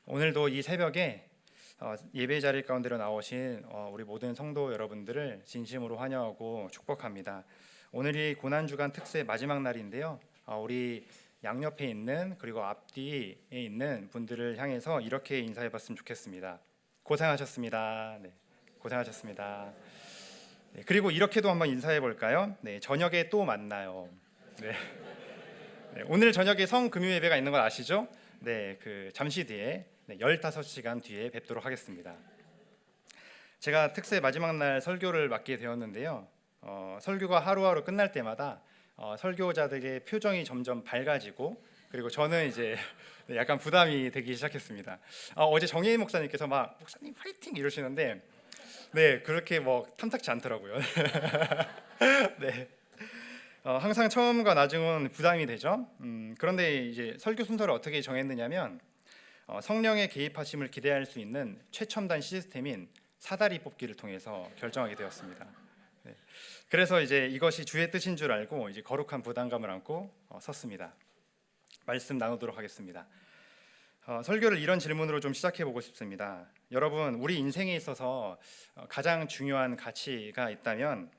오늘도 이 새벽에 예배 자리 가운데로 나오신 우리 모든 성도 여러분들을 진심으로 환영하고 축복합니다. 오늘이 고난주간 특세 마지막 날인데요. 우리 양옆에 있는 그리고 앞뒤에 있는 분들을 향해서 이렇게 인사해봤으면 좋겠습니다. 고생하셨습니다. 네, 고생하셨습니다. 네, 그리고 이렇게도 한번 인사해볼까요? 네, 저녁에 또 만나요. 네. 네, 오늘 저녁에 성금요 예배가 있는 걸 아시죠? 네, 잠시 뒤에 15시간 뒤에 뵙도록 하겠습니다. 제가 특세 마지막 날 설교를 맡게 되었는데요. 설교가 하루하루 끝날 때마다 설교자들의 표정이 점점 밝아지고 그리고 저는 이제 약간 부담이 되기 시작했습니다. 어제 정혜인 목사님께서 막 목사님 화이팅 이러시는데 네, 그렇게 뭐 탐탁지 않더라고요. 네. 항상 처음과 나중은 부담이 되죠. 그런데 이제 설교 순서를 어떻게 정했느냐면 성령의 개입하심을 기대할 수 있는 최첨단 시스템인 사다리 뽑기를 통해서 결정하게 되었습니다. 네. 그래서 이제 이것이 주의 뜻인 줄 알고 이제 거룩한 부담감을 안고 섰습니다. 말씀 나누도록 하겠습니다. 설교를 이런 질문으로 좀 시작해 보고 싶습니다. 여러분, 우리 인생에 있어서 가장 중요한 가치가 있다면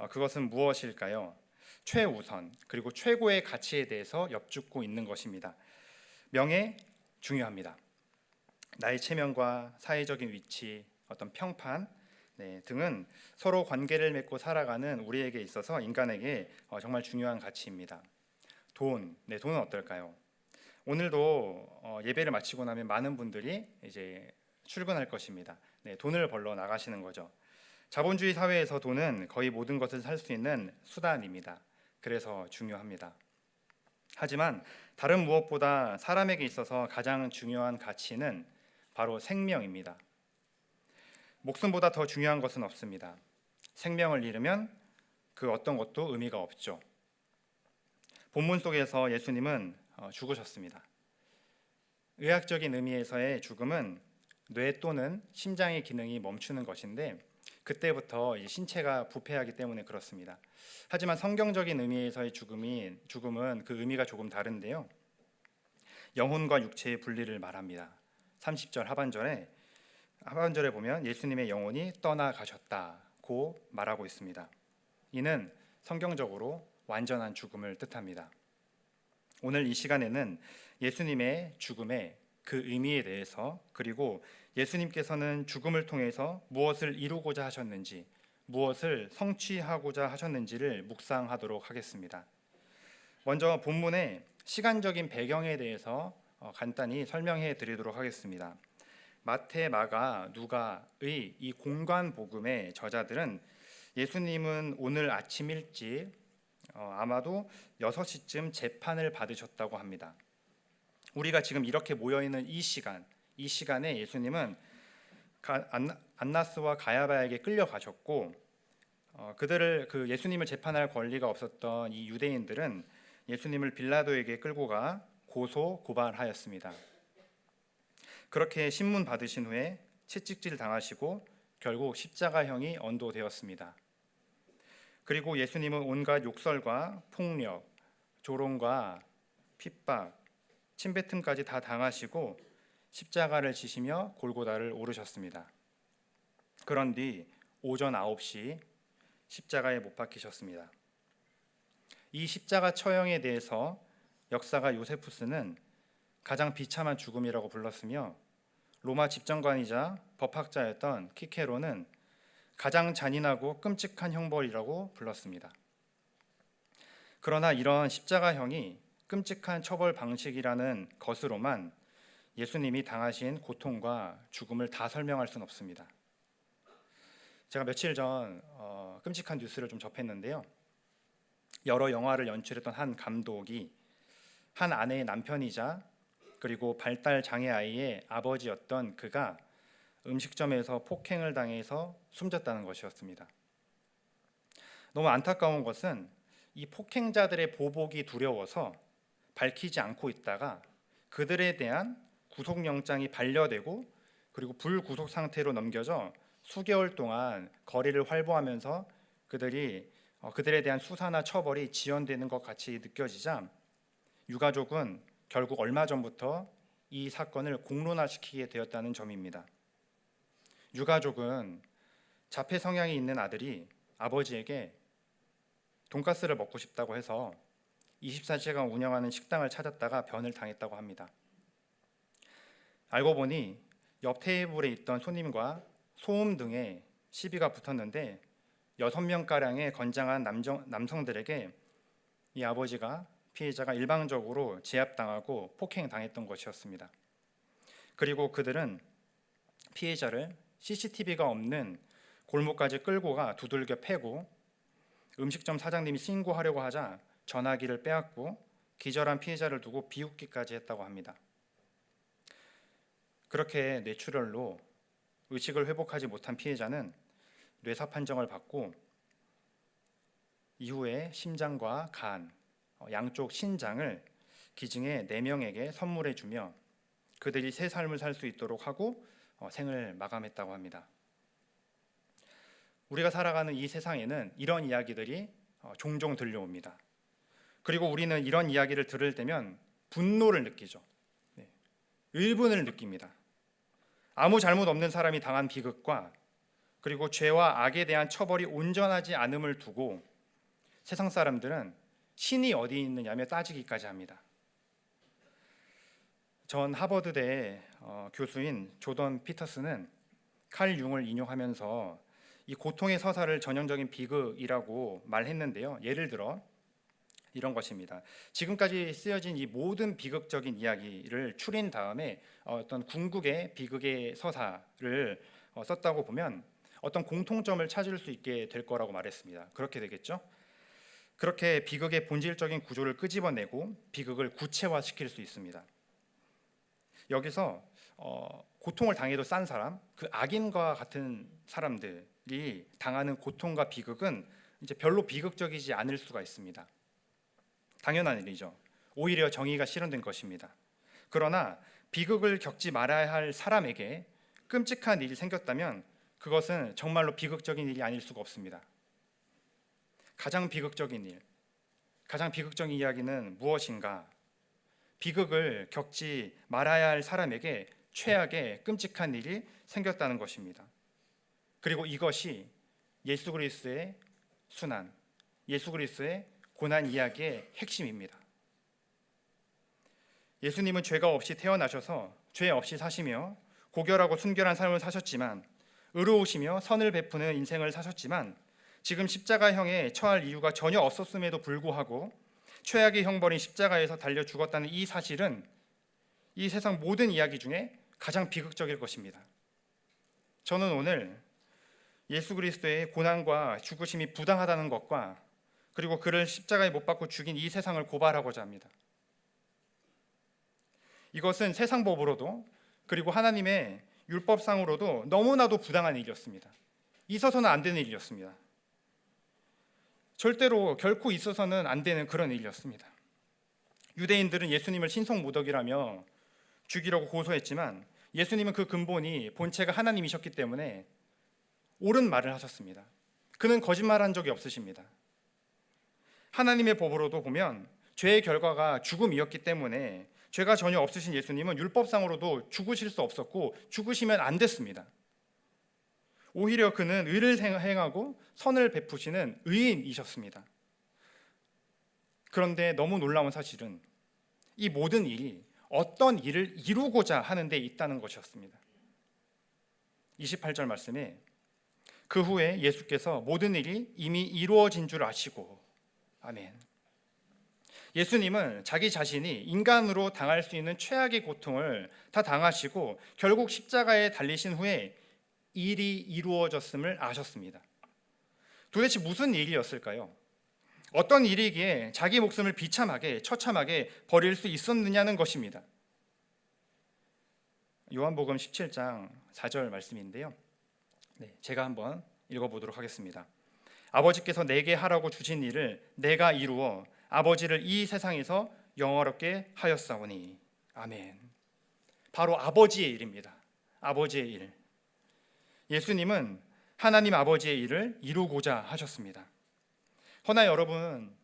그것은 무엇일까요? 최우선 그리고 최고의 가치에 대해서 엽죽고 있는 것입니다. 명예 중요합니다. 나의 체면과 사회적인 위치, 어떤 평판 등은 서로 관계를 맺고 살아가는 우리에게 있어서 인간에게 정말 중요한 가치입니다. 돈은 어떨까요? 오늘도 예배를 마치고 나면 많은 분들이 이제 출근할 것입니다. 돈을 벌러 나가시는 거죠. 자본주의 사회에서 돈은 거의 모든 것을 살 수 있는 수단입니다. 그래서 중요합니다. 하지만 다른 무엇보다 사람에게 있어서 가장 중요한 가치는 바로 생명입니다. 목숨보다 더 중요한 것은 없습니다. 생명을 잃으면 그 어떤 것도 의미가 없죠. 본문 속에서 예수님은 죽으셨습니다. 의학적인 의미에서의 죽음은 뇌 또는 심장의 기능이 멈추는 것인데 그때부터 신체가 부패하기 때문에 그렇습니다. 하지만 성경적인 의미에서의 죽음은 그 의미가 조금 다른데요. 영혼과 육체의 분리를 말합니다. 30절 하반절에 보면 예수님의 영혼이 떠나가셨다고 말하고 있습니다. 이는 성경적으로 완전한 죽음을 뜻합니다. 오늘 이 시간에는 예수님의 죽음의 그 의미에 대해서 그리고 예수님께서는 죽음을 통해서 무엇을 이루고자 하셨는지 무엇을 성취하고자 하셨는지를 묵상하도록 하겠습니다. 먼저 본문의 시간적인 배경에 대해서 간단히 설명해 드리도록 하겠습니다. 마태, 마가, 누가의 이 공관 복음의 저자들은 예수님은 오늘 아침 일찍 아마도 6시쯤 재판을 받으셨다고 합니다. 우리가 지금 이렇게 모여있는 이 시간에 예수님은 안나스와 가야바에게 끌려가셨고 예수님을 재판할 권리가 없었던 이 유대인들은 예수님을 빌라도에게 끌고 가 고발하였습니다. 그렇게 신문 받으신 후에 채찍질 당하시고 결국 십자가형이 언도되었습니다. 그리고 예수님은 온갖 욕설과 폭력, 조롱과 핍박, 침뱉음까지 다 당하시고 십자가를 지시며 골고다를 오르셨습니다. 그런 뒤 오전 9시 십자가에 못 박히셨습니다. 이 십자가 처형에 대해서 역사가 요세푸스는 가장 비참한 죽음이라고 불렀으며 로마 집정관이자 법학자였던 키케로는 가장 잔인하고 끔찍한 형벌이라고 불렀습니다. 그러나 이런 십자가형이 끔찍한 처벌 방식이라는 것으로만 예수님이 당하신 고통과 죽음을 다 설명할 수는 없습니다. 제가 며칠 전 끔찍한 뉴스를 좀 접했는데요. 여러 영화를 연출했던 한 감독이 한 아내의 남편이자 그리고 발달 장애 아이의 아버지였던 그가 음식점에서 폭행을 당해서 숨졌다는 것이었습니다. 너무 안타까운 것은 이 폭행자들의 보복이 두려워서 밝히지 않고 있다가 그들에 대한 구속영장이 반려되고 그리고 불구속 상태로 넘겨져 수개월 동안 거리를 활보하면서 그들에 대한 수사나 처벌이 지연되는 것 같이 느껴지자 유가족은 결국 얼마 전부터 이 사건을 공론화시키게 되었다는 점입니다. 유가족은 자폐 성향이 있는 아들이 아버지에게 돈가스를 먹고 싶다고 해서 24시간 운영하는 식당을 찾았다가 변을 당했다고 합니다. 알고 보니 옆 테이블에 있던 손님과 소음 등의 시비가 붙었는데 6명가량의 건장한 남성들에게 이 아버지가 피해자가 일방적으로 제압당하고 폭행당했던 것이었습니다. 그리고 그들은 피해자를 CCTV가 없는 골목까지 끌고 가 두들겨 패고 음식점 사장님이 신고하려고 하자 전화기를 빼앗고 기절한 피해자를 두고 비웃기까지 했다고 합니다. 그렇게 뇌출혈로 의식을 회복하지 못한 피해자는 뇌사 판정을 받고 이후에 심장과 간, 양쪽 신장을 기증해 4명에게 선물해 주며 그들이 새 삶을 살 수 있도록 하고 생을 마감했다고 합니다. 우리가 살아가는 이 세상에는 이런 이야기들이 종종 들려옵니다. 그리고 우리는 이런 이야기를 들을 때면 분노를 느끼죠. 의분을 느낍니다. 아무 잘못 없는 사람이 당한 비극과 그리고 죄와 악에 대한 처벌이 온전하지 않음을 두고 세상 사람들은 신이 어디 있느냐며 따지기까지 합니다. 전 하버드대 교수인 조던 피터스는 칼 융을 인용하면서 이 고통의 서사를 전형적인 비극이라고 말했는데요. 예를 들어 이런 것입니다. 지금까지 쓰여진 이 모든 비극적인 이야기를 추린 다음에 어떤 궁극의 비극의 서사를 썼다고 보면 어떤 공통점을 찾을 수 있게 될 거라고 말했습니다. 그렇게 되겠죠? 그렇게 비극의 본질적인 구조를 끄집어내고 비극을 구체화시킬 수 있습니다. 여기서 고통을 당해도 싼 사람, 그 악인과 같은 사람들이 당하는 고통과 비극은 이제 별로 비극적이지 않을 수가 있습니다. 당연한 일이죠. 오히려 정의가 실현된 것입니다. 그러나 비극을 겪지 말아야 할 사람에게 끔찍한 일이 생겼다면 그것은 정말로 비극적인 일이 아닐 수가 없습니다. 가장 비극적인 일, 가장 비극적인 이야기는 무엇인가? 비극을 겪지 말아야 할 사람에게 최악의 끔찍한 일이 생겼다는 것입니다. 그리고 이것이 예수 그리스도의 순환, 예수 그리스도의 고난 이야기의 핵심입니다. 예수님은 죄가 없이 태어나셔서 죄 없이 사시며 고결하고 순결한 삶을 사셨지만 의로우시며 선을 베푸는 인생을 사셨지만 지금 십자가형에 처할 이유가 전혀 없었음에도 불구하고 최악의 형벌인 십자가에서 달려 죽었다는 이 사실은 이 세상 모든 이야기 중에 가장 비극적일 것입니다. 저는 오늘 예수 그리스도의 고난과 죽으심이 부당하다는 것과 그리고 그를 십자가에 못 박고 죽인 이 세상을 고발하고자 합니다. 이것은 세상 법으로도 그리고 하나님의 율법상으로도 너무나도 부당한 일이었습니다. 있어서는 안 되는 일이었습니다. 절대로 결코 있어서는 안 되는 그런 일이었습니다. 유대인들은 예수님을 신성모독이라며 죽이려고 고소했지만 예수님은 그 근본이 본체가 하나님이셨기 때문에 옳은 말을 하셨습니다. 그는 거짓말한 적이 없으십니다. 하나님의 법으로도 보면 죄의 결과가 죽음이었기 때문에 죄가 전혀 없으신 예수님은 율법상으로도 죽으실 수 없었고 죽으시면 안 됐습니다. 오히려 그는 의를 행하고 선을 베푸시는 의인이셨습니다. 그런데 너무 놀라운 사실은 이 모든 일이 어떤 일을 이루고자 하는 데 있다는 것이었습니다. 28절 말씀에 그 후에 예수께서 모든 일이 이미 이루어진 줄 아시고 아멘. 예수님은 자기 자신이 인간으로 당할 수 있는 최악의 고통을 다 당하시고 결국 십자가에 달리신 후에 일이 이루어졌음을 아셨습니다. 도대체 무슨 일이었을까요? 어떤 일이기에 자기 목숨을 비참하게 처참하게 버릴 수 있었느냐는 것입니다. 요한복음 17장 4절 말씀인데요. 제가 한번 읽어보도록 하겠습니다. 아버지께서 내게 하라고 주신 일을 내가 이루어 아버지를 이 세상에서 영화롭게 하였사오니 아멘. 바로 아버지의 일입니다. 아버지의 일. 예수님은 하나님 아버지의 일을 이루고자 하셨습니다. 허나 여러분,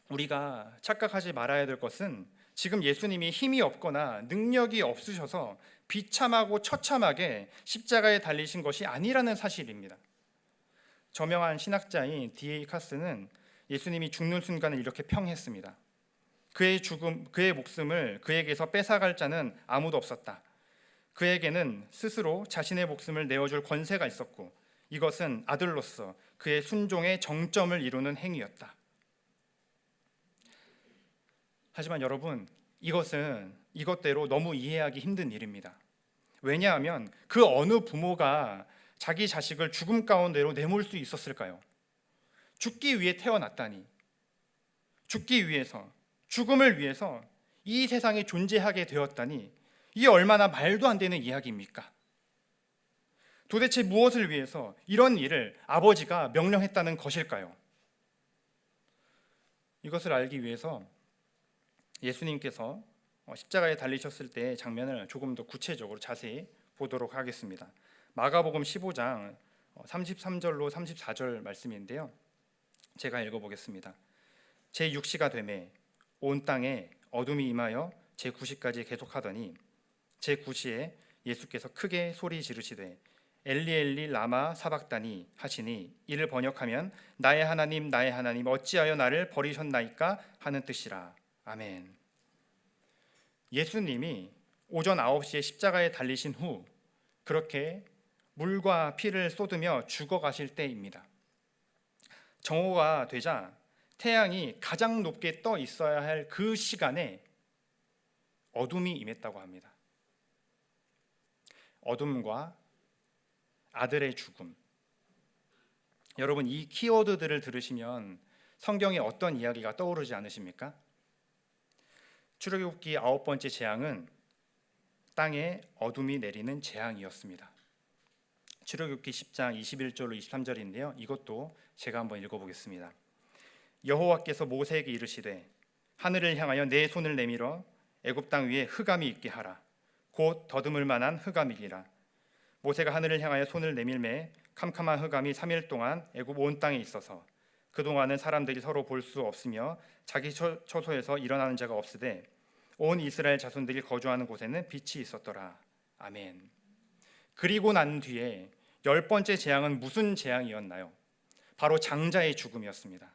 우리가 착각하지 말아야 될 것은 지금 예수님이 힘이 없거나 능력이 없으셔서 비참하고 처참하게 십자가에 달리신 것이 아니라는 사실입니다. 저명한 신학자인 D.A. 카스는 예수님이 죽는 순간을 이렇게 평했습니다. 그의 목숨을 그에게서 뺏어갈 자는 아무도 없었다. 그에게는 스스로 자신의 목숨을 내어줄 권세가 있었고 이것은 아들로서 그의 순종의 정점을 이루는 행위였다. 하지만 여러분, 이것은 이것대로 너무 이해하기 힘든 일입니다. 왜냐하면 그 어느 부모가 자기 자식을 죽음 가운데로 내몰 수 있었을까요? 죽기 위해 태어났다니, 죽기 위해서, 죽음을 위해서 이 세상에 존재하게 되었다니, 이게 얼마나 말도 안 되는 이야기입니까? 도대체 무엇을 위해서 이런 일을 아버지가 명령했다는 것일까요? 이것을 알기 위해서 예수님께서 십자가에 달리셨을 때의 장면을 조금 더 구체적으로 자세히 보도록 하겠습니다. 마가복음 15장 33절로 34절 말씀인데요. 제가 읽어보겠습니다. 제6시가 되매 온 땅에 어둠이 임하여 제9시까지 계속하더니 제9시에 예수께서 크게 소리 지르시되 엘리 엘리 라마 사박다니 하시니 이를 번역하면 나의 하나님 어찌하여 나를 버리셨나이까 하는 뜻이라. 아멘. 예수님이 오전 9시에 십자가에 달리신 후 그렇게 물과 피를 쏟으며 죽어가실 때입니다. 정오가 되자 태양이 가장 높게 떠 있어야 할 그 시간에 어둠이 임했다고 합니다. 어둠과 아들의 죽음. 여러분, 이 키워드들을 들으시면 성경에 어떤 이야기가 떠오르지 않으십니까? 출애굽기 9번째 재앙은 땅에 어둠이 내리는 재앙이었습니다. 출애굽기 10장 21절로 23절인데요. 이것도 제가 한번 읽어보겠습니다. 여호와께서 모세에게 이르시되 하늘을 향하여 내 손을 내밀어 애굽 땅 위에 흑암이 있게 하라. 곧 더듬을 만한 흑암이리라. 모세가 하늘을 향하여 손을 내밀매 캄캄한 흑암이 3일 동안 애굽 온 땅에 있어서 그동안은 사람들이 서로 볼 수 없으며 자기 처소에서 일어나는 자가 없으되 온 이스라엘 자손들이 거주하는 곳에는 빛이 있었더라. 아멘. 그리고 난 뒤에 10번째 재앙은 무슨 재앙이었나요? 바로 장자의 죽음이었습니다.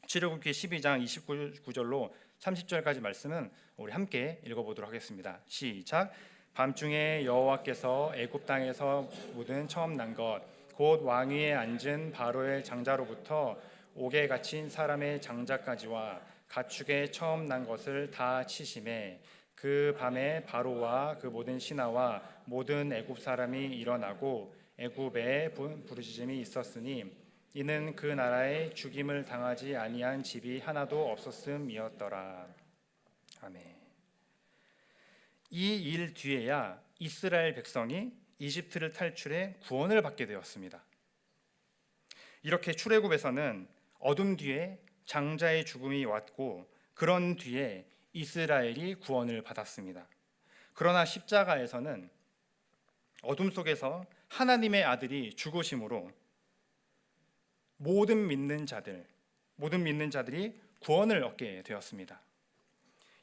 출애굽기 12장 29절로 30절까지 말씀은 우리 함께 읽어보도록 하겠습니다. 시작. 밤중에 여호와께서 애굽 땅에서 묻은 처음 난 것 곧 왕위에 앉은 바로의 장자로부터 옥에 갇힌 사람의 장자까지와 가축의 처음 난 것을 다 치심에 그 밤에 바로와 그 모든 신하와 모든 애굽 사람이 일어나고 애굽에 부르짖음이 있었으니 이는 그 나라에 죽임을 당하지 아니한 집이 하나도 없었음이었더라. 아멘. 이 일 뒤에야 이스라엘 백성이 이집트를 탈출해 구원을 받게 되었습니다. 이렇게 출애굽에서는 어둠 뒤에 장자의 죽음이 왔고 그런 뒤에 이스라엘이 구원을 받았습니다. 그러나 십자가에서는 어둠 속에서 하나님의 아들이 죽으심으로 모든 믿는 자들이 구원을 얻게 되었습니다.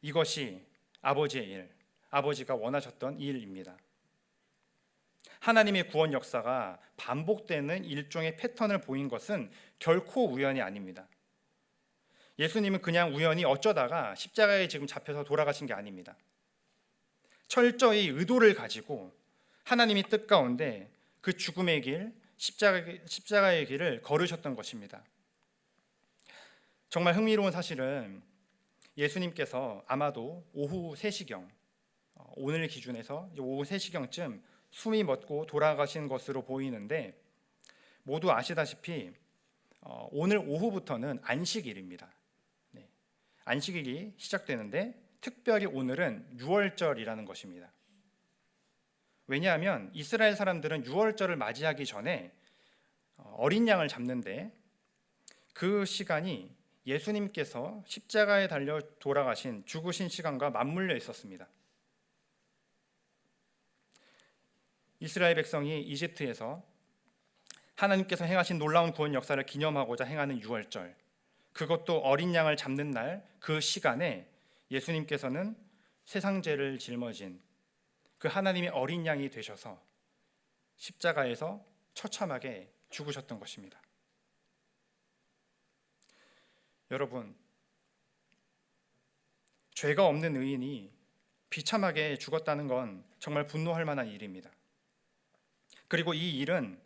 이것이 아버지의 일, 아버지가 원하셨던 일입니다. 하나님의 구원 역사가 반복되는 일종의 패턴을 보인 것은 결코 우연이 아닙니다. 예수님은 그냥 우연히 어쩌다가 십자가에 지금 잡혀서 돌아가신 게 아닙니다. 철저히 의도를 가지고 하나님이 뜻 가운데 그 죽음의 길, 십자가의 길을 걸으셨던 것입니다. 정말 흥미로운 사실은 예수님께서 아마도 오후 3시경, 오늘 기준에서 오후 3시경쯤 숨이 멎고 돌아가신 것으로 보이는데 모두 아시다시피 오늘 오후부터는 안식일입니다. 네. 안식일이 시작되는데 특별히 오늘은 유월절이라는 것입니다. 왜냐하면 이스라엘 사람들은 유월절을 맞이하기 전에 어린 양을 잡는데 그 시간이 예수님께서 십자가에 달려 돌아가신 죽으신 시간과 맞물려 있었습니다. 이스라엘 백성이 이집트에서 하나님께서 행하신 놀라운 구원 역사를 기념하고자 행하는 유월절, 그것도 어린 양을 잡는 날 그 시간에 예수님께서는 세상 죄를 짊어진 그 하나님의 어린 양이 되셔서 십자가에서 처참하게 죽으셨던 것입니다. 여러분, 죄가 없는 의인이 비참하게 죽었다는 건 정말 분노할 만한 일입니다. 그리고 이 일은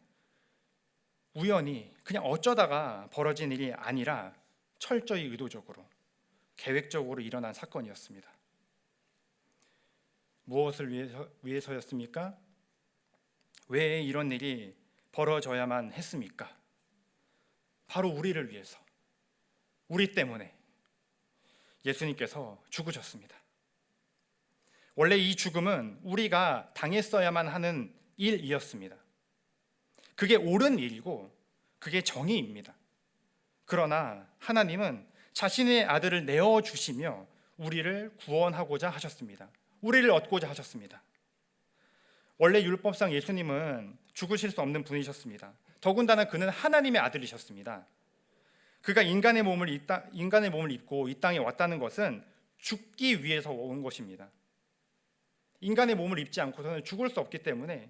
우연히 그냥 어쩌다가 벌어진 일이 아니라 철저히 의도적으로 계획적으로 일어난 사건이었습니다. 무엇을 위해서였습니까? 왜 이런 일이 벌어져야만 했습니까? 바로 우리를 위해서, 우리 때문에 예수님께서 죽으셨습니다. 원래 이 죽음은 우리가 당했어야만 하는 일이었습니다. 그게 옳은 일이고 그게 정의입니다. 그러나 하나님은 자신의 아들을 내어주시며 우리를 구원하고자 하셨습니다. 우리를 얻고자 하셨습니다. 원래 율법상 예수님은 죽으실 수 없는 분이셨습니다. 더군다나 그는 하나님의 아들이셨습니다. 그가 인간의 몸을 입고 이 땅에 왔다는 것은 죽기 위해서 온 것입니다. 인간의 몸을 입지 않고서는 죽을 수 없기 때문에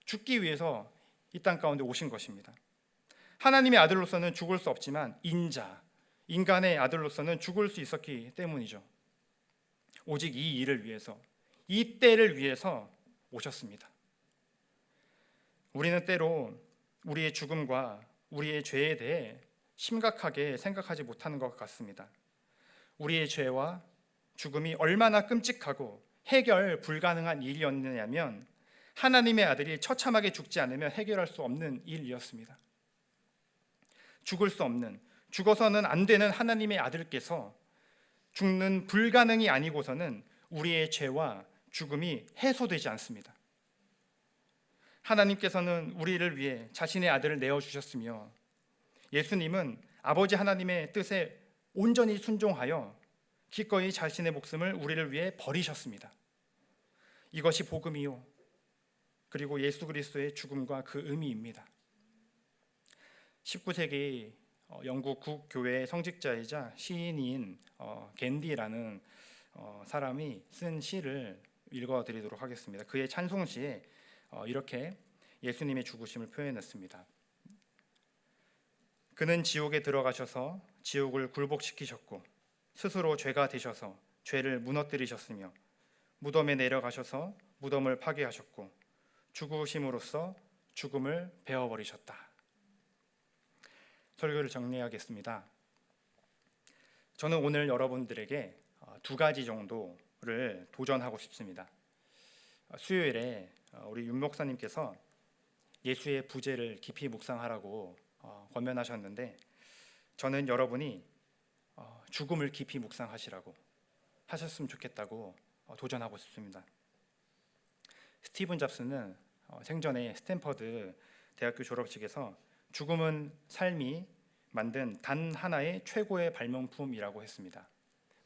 죽기 위해서 이 땅 가운데 오신 것입니다. 하나님의 아들로서는 죽을 수 없지만 인간의 아들로서는 죽을 수 있었기 때문이죠. 오직 이 일을 위해서, 이 때를 위해서 오셨습니다. 우리는 때로 우리의 죽음과 우리의 죄에 대해 심각하게 생각하지 못하는 것 같습니다. 우리의 죄와 죽음이 얼마나 끔찍하고 해결 불가능한 일이었느냐면 하나님의 아들이 처참하게 죽지 않으면 해결할 수 없는 일이었습니다. 죽을 수 없는, 죽어서는 안 되는 하나님의 아들께서 죽는 불가능이 아니고서는 우리의 죄와 죽음이 해소되지 않습니다. 하나님께서는 우리를 위해 자신의 아들을 내어주셨으며 예수님은 아버지 하나님의 뜻에 온전히 순종하여 기꺼이 자신의 목숨을 우리를 위해 버리셨습니다. 이것이 복음이요, 그리고 예수 그리스도의 죽음과 그 의미입니다. 19세기 영국 국교회의 성직자이자 시인인 겐디라는 사람이 쓴 시를 읽어드리도록 하겠습니다. 그의 찬송시에 이렇게 예수님의 죽으심을 표현했습니다. 그는 지옥에 들어가셔서 지옥을 굴복시키셨고 스스로 죄가 되셔서 죄를 무너뜨리셨으며 무덤에 내려가셔서 무덤을 파괴하셨고 죽으심으로써 죽음을 베어버리셨다. 설교를 정리하겠습니다. 저는 오늘 여러분들에게 두 가지 정도를 도전하고 싶습니다. 수요일에 우리 윤 목사님께서 예수의 부재를 깊이 묵상하라고 권면하셨는데 저는 여러분이 죽음을 깊이 묵상하시라고 하셨으면 좋겠다고 도전하고 싶습니다. 스티븐 잡스는 생전에 스탠퍼드 대학교 졸업식에서 죽음은 삶이 만든 단 하나의 최고의 발명품이라고 했습니다.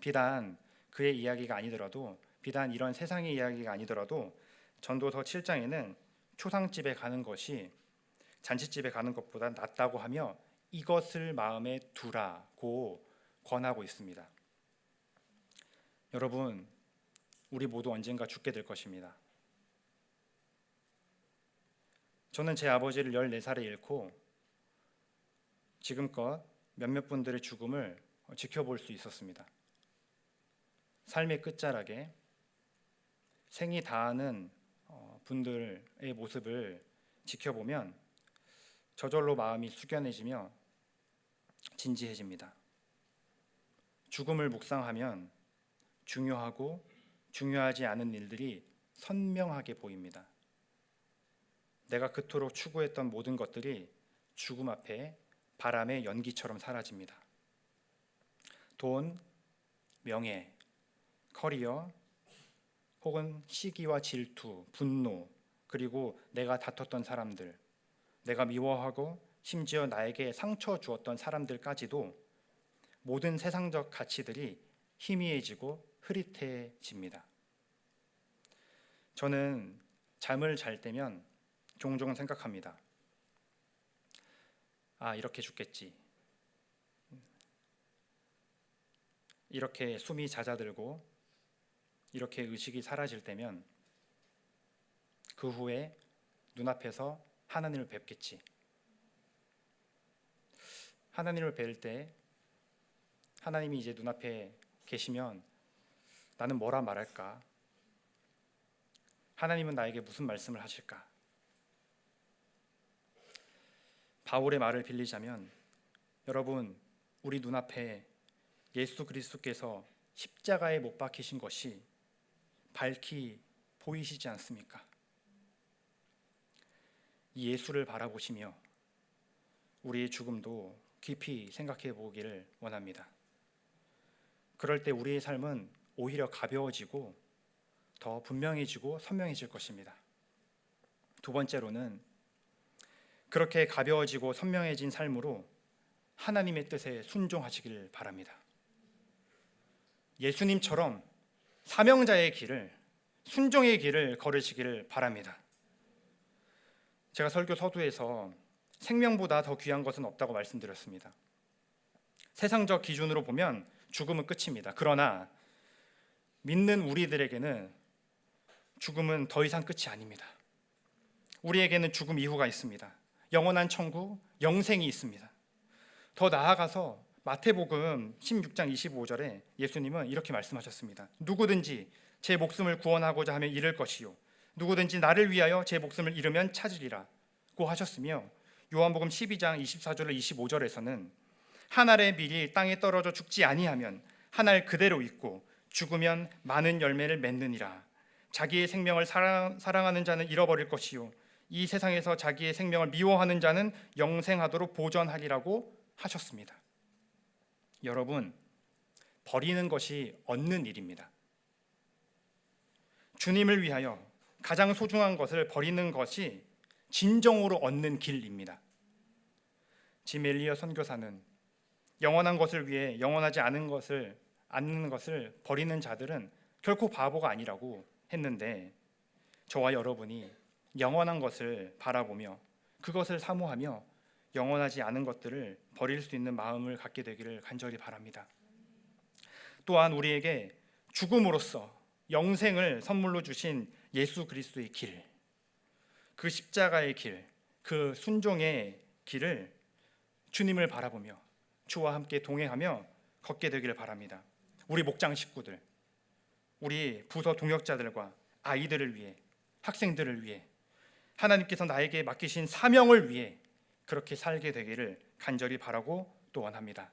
비단 그의 이야기가 아니더라도, 비단 이런 세상의 이야기가 아니더라도 전도서 7장에는 초상집에 가는 것이 잔치집에 가는 것보다 낫다고 하며 이것을 마음에 두라고 권하고 있습니다. 여러분, 우리 모두 언젠가 죽게 될 것입니다. 저는 제 아버지를 14살에 잃고 지금껏 몇몇 분들의 죽음을 지켜볼 수 있었습니다. 삶의 끝자락에 생이 다하는 분들의 모습을 지켜보면 저절로 마음이 숙연해지며 진지해집니다. 죽음을 묵상하면 중요하고 중요하지 않은 일들이 선명하게 보입니다. 내가 그토록 추구했던 모든 것들이 죽음 앞에 바람의 연기처럼 사라집니다. 돈, 명예, 커리어, 혹은 시기와 질투, 분노, 그리고 내가 다퉜던 사람들, 내가 미워하고 심지어 나에게 상처 주었던 사람들까지도 모든 세상적 가치들이 희미해지고 흐릿해집니다. 저는 잠을 잘 때면 종종 생각합니다. 이렇게 죽겠지. 이렇게 숨이 잦아들고 이렇게 의식이 사라질 때면 그 후에 눈앞에서 하나님을 뵙겠지. 하나님을 뵐 때 하나님이 이제 눈앞에 계시면 나는 뭐라 말할까? 하나님은 나에게 무슨 말씀을 하실까? 바울의 말을 빌리자면 여러분, 우리 눈앞에 예수 그리스도께서 십자가에 못 박히신 것이 밝히 보이시지 않습니까? 이 예수를 바라보시며 우리의 죽음도 깊이 생각해 보기를 원합니다. 그럴 때 우리의 삶은 오히려 가벼워지고 더 분명해지고 선명해질 것입니다. 두 번째로는 그렇게 가벼워지고 선명해진 삶으로 하나님의 뜻에 순종하시길 바랍니다. 예수님처럼 사명자의 길을, 순종의 길을 걸으시기를 바랍니다. 제가 설교 서두에서 생명보다 더 귀한 것은 없다고 말씀드렸습니다. 세상적 기준으로 보면 죽음은 끝입니다. 그러나 믿는 우리들에게는 죽음은 더 이상 끝이 아닙니다. 우리에게는 죽음 이후가 있습니다. 영원한 천국, 영생이 있습니다. 더 나아가서 마태복음 16장 25절에 예수님은 이렇게 말씀하셨습니다. 누구든지 제 목숨을 구원하고자 하면 잃을 것이요 누구든지 나를 위하여 제 목숨을 잃으면 찾으리라 고 하셨으며, 요한복음 12장 24절로 25절에서는 한 알의 밀이 땅에 떨어져 죽지 아니하면 한 알 그대로 있고 죽으면 많은 열매를 맺느니라. 자기의 생명을 사랑하는 자는 잃어버릴 것이요 이 세상에서 자기의 생명을 미워하는 자는 영생하도록 보전하리라고 하셨습니다. 여러분, 버리는 것이 얻는 일입니다. 주님을 위하여 가장 소중한 것을 버리는 것이 진정으로 얻는 길입니다. 짐 엘리어 선교사는 영원한 것을 위해 영원하지 않는 것을 버리는 자들은 결코 바보가 아니라고 했는데, 저와 여러분이 영원한 것을 바라보며 그것을 사모하며 영원하지 않은 것들을 버릴 수 있는 마음을 갖게 되기를 간절히 바랍니다. 또한 우리에게 죽음으로써 영생을 선물로 주신 예수 그리스도의 길, 그 십자가의 길, 그 순종의 길을 주님을 바라보며 주와 함께 동행하며 걷게 되기를 바랍니다. 우리 목장 식구들, 우리 부서 동역자들과 아이들을 위해, 학생들을 위해, 하나님께서 나에게 맡기신 사명을 위해 그렇게 살게 되기를 간절히 바라고 또 원합니다.